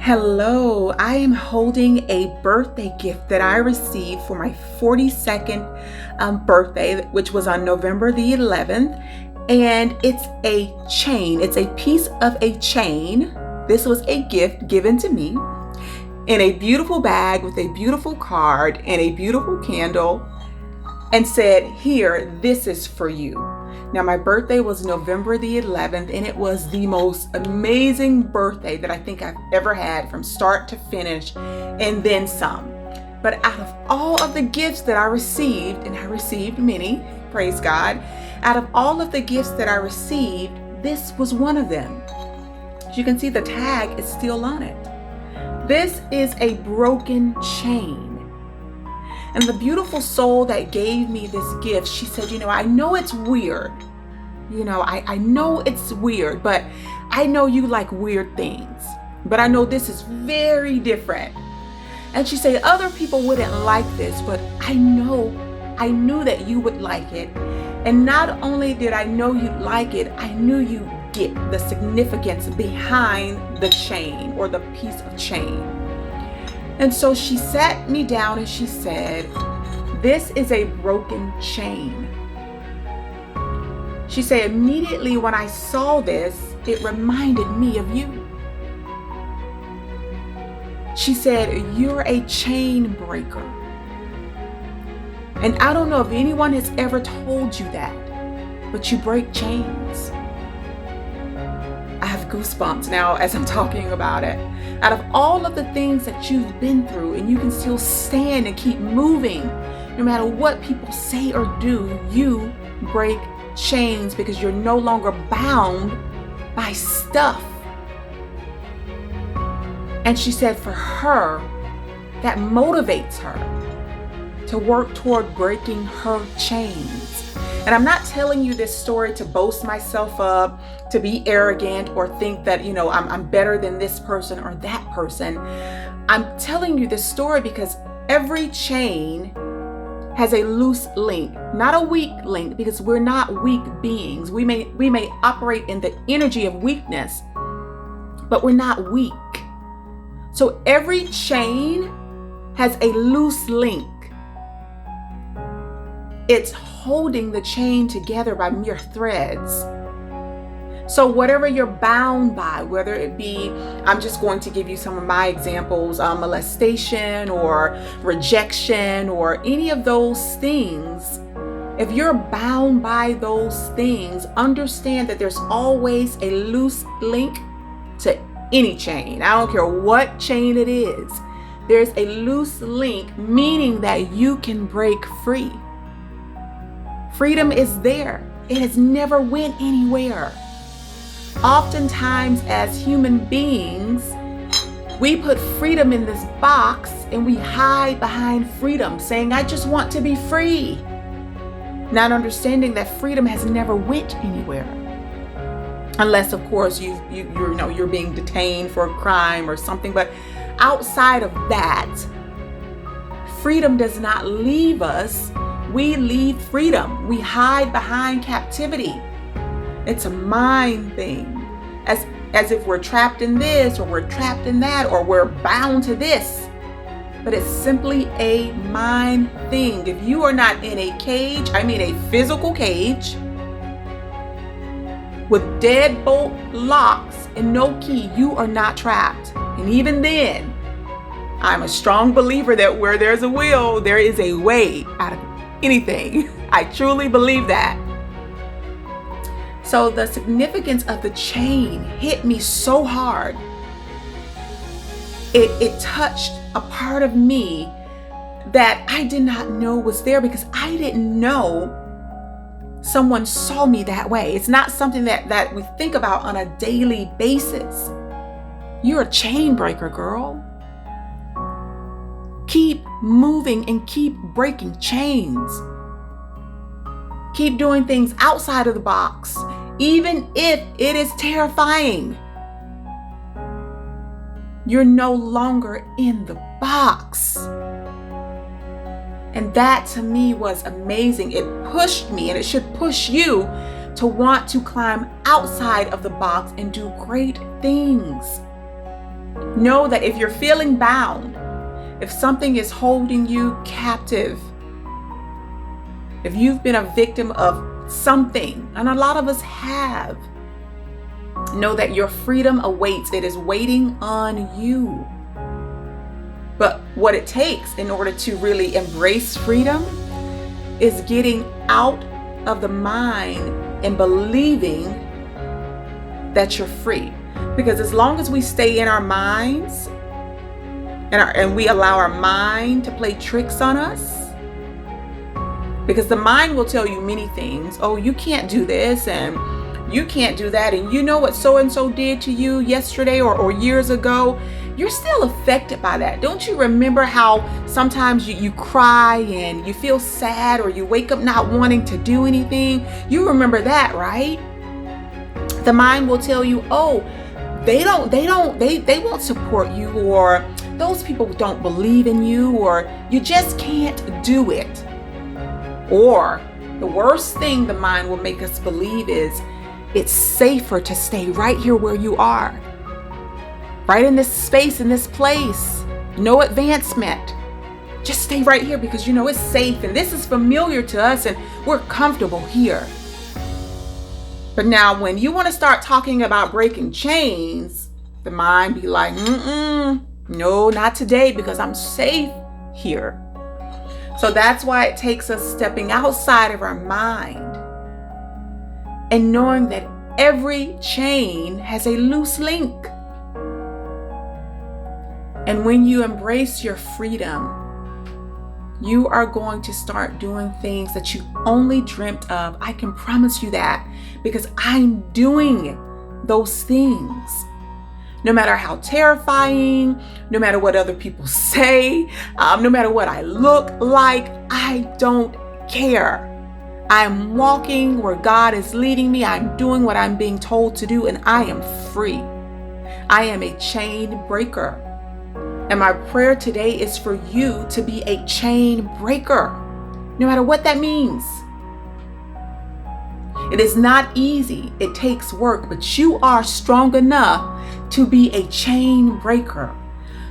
Hello, I am holding a birthday gift that I received for my 42nd birthday, which was on November the 11th. And it's a chain. It's a piece of a chain. This was a gift given to me in a beautiful bag with a beautiful card and a beautiful candle, and said, "Here, this is for you." Now, my birthday was November the 11th, and it was the most amazing birthday that I think I've ever had from start to finish, and then some. But out of all of the gifts that I received, and I received many, praise God, out of all of the gifts that I received, this was one of them. As you can see, the tag is still on it. This is a broken chain. And the beautiful soul that gave me this gift, she said, I know it's weird. I know it's weird, but I know you like weird things. But I know this is very different. And she said, other people wouldn't like this, but I knew that you would like it. And not only did I know you'd like it, I knew you'd get the significance behind the chain or the piece of chain. And so she sat me down and she said, "This is a broken chain." She said, immediately when I saw this, it reminded me of you. She said, "You're a chain breaker." And I don't know if anyone has ever told you that, but you break chains. I have goosebumps now as I'm talking about it. Out of all of the things that you've been through, and you can still stand and keep moving, no matter what people say or do, you break chains because you're no longer bound by stuff. And she said for her, that motivates her to work toward breaking her chains. And I'm not telling you this story to boast myself up, to be arrogant, or think that, I'm better than this person or that person. I'm telling you this story because every chain has a loose link, not a weak link, because we're not weak beings. We may operate in the energy of weakness, but we're not weak. So every chain has a loose link. It's holding the chain together by mere threads. So whatever you're bound by, whether it be, I'm just going to give you some of my examples, molestation or rejection or any of those things, if you're bound by those things, understand that there's always a loose link to any chain. I don't care what chain it is. There's a loose link, meaning that you can break free. Freedom is there. It has never went anywhere. Oftentimes as human beings, we put freedom in this box and we hide behind freedom, saying, I just want to be free. Not understanding that freedom has never went anywhere. Unless, of course, you're being detained for a crime or something. But outside of that, freedom does not leave us. We leave freedom. We hide behind captivity. It's a mind thing. As if we're trapped in this, or we're trapped in that, or we're bound to this. But it's simply a mind thing. If you are not in a cage, I mean a physical cage, with deadbolt locks and no key, you are not trapped. And even then, I'm a strong believer that where there's a will, there is a way out of anything. I truly believe that. So the significance of the chain hit me so hard. It touched a part of me that I did not know was there, because I didn't know someone saw me that way. It's not something that we think about on a daily basis. You're a chain breaker, girl. Keep moving and keep breaking chains. Keep doing things outside of the box, even if it is terrifying. You're no longer in the box. And that to me was amazing. It pushed me, and it should push you to want to climb outside of the box and do great things. Know that if you're feeling bound, if something is holding you captive, if you've been a victim of something, and a lot of us have, know that your freedom awaits. It is waiting on you. But what it takes in order to really embrace freedom is getting out of the mind and believing that you're free. Because as long as we stay in our minds and we allow our mind to play tricks on us, because the mind will tell you many things. Oh, you can't do this and you can't do that. And you know what so-and-so did to you yesterday or years ago. You're still affected by that. Don't you remember how sometimes you cry and you feel sad, or you wake up not wanting to do anything? You remember that, right? The mind will tell you, oh, they won't support you, or those people don't believe in you, or you just can't do it. Or the worst thing the mind will make us believe is it's safer to stay right here where you are. Right in this space, in this place. No advancement. Just stay right here because you know it's safe and this is familiar to us and we're comfortable here. But now when you want to start talking about breaking chains, the mind be like, no, not today because I'm safe here. So that's why it takes us stepping outside of our mind and knowing that every chain has a loose link. And when you embrace your freedom, you are going to start doing things that you only dreamt of. I can promise you that, because I'm doing those things. No matter how terrifying, no matter what other people say, no matter what I look like, I don't care. I'm walking where God is leading me. I'm doing what I'm being told to do, and I am free. I am a chain breaker. And my prayer today is for you to be a chain breaker, no matter what that means. It is not easy. It takes work, but you are strong enough to be a chain breaker.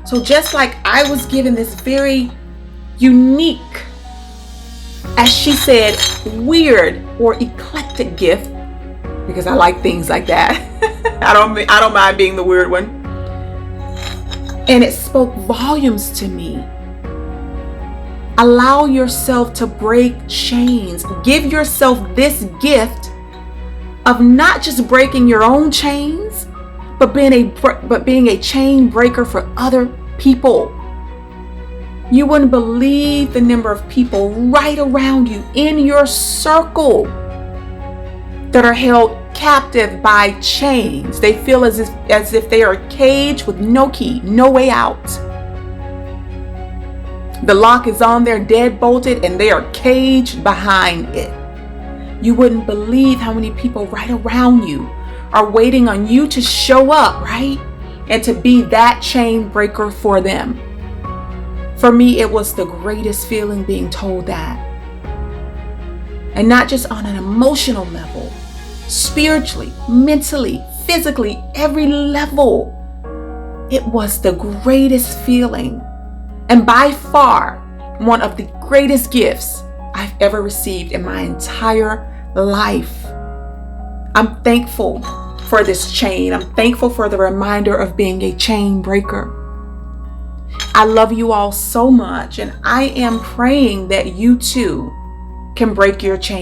So just like I was given this very unique, as she said, weird or eclectic gift, because I like things like that. I don't mind being the weird one. And it spoke volumes to me. Allow yourself to break chains. Give yourself this gift of not just breaking your own chains, but being a chain breaker for other people. You wouldn't believe the number of people right around you in your circle that are held captive by chains. They feel as if they are caged with no key, no way out. The lock is on there, dead bolted, and they are caged behind it. You wouldn't believe how many people right around you are waiting on you to show up, right? And to be that chain breaker for them. For me, it was the greatest feeling being told that. And not just on an emotional level, spiritually, mentally, physically, every level. It was the greatest feeling, and by far one of the greatest gifts I've ever received in my entire life. I'm thankful for this chain. I'm thankful for the reminder of being a chain breaker. I love you all so much, and I am praying that you too can break your chain.